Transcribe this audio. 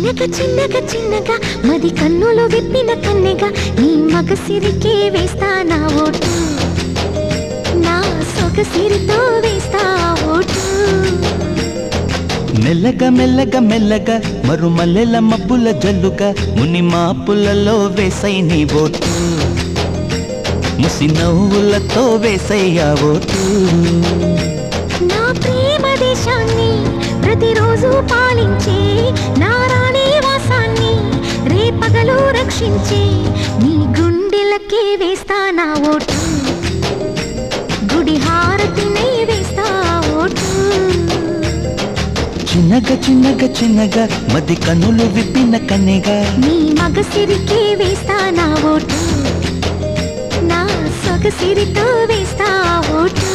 చిన్నగా చిన్నగా చిన్నగా మది కన్నులు విప్పిన కన్నెగా నీ మగసిరికే వేస్తా నా ఓటు, నా సొగసిరితో వేస్తా ఓటు. మెల్లగా మెల్లగా మెల్లగా మరుమల్లెల మబ్బుల జల్లుగా ముని మాపులలో వేసై నీ ఓటు, ముసి నవ్వులతో వేసయ్యా ఓటు. నా ప్రేమ దేశాన్ని ప్రతిరోజు పాలించే నా రాణి వాసాన్ని రేపగలు రక్షించే నీ గుండెలకే వేస్తా నా ఓటు, గుడి హారతినై వేస్తా ఓటు. చిన్నగా చిన్నగా చిన్నగా మది కన్నులు విప్పిన కన్నెగా నీ మగసిరికే వేస్తా నా ఓటు, నా సొగసిరితో వేస్తా ఓటు.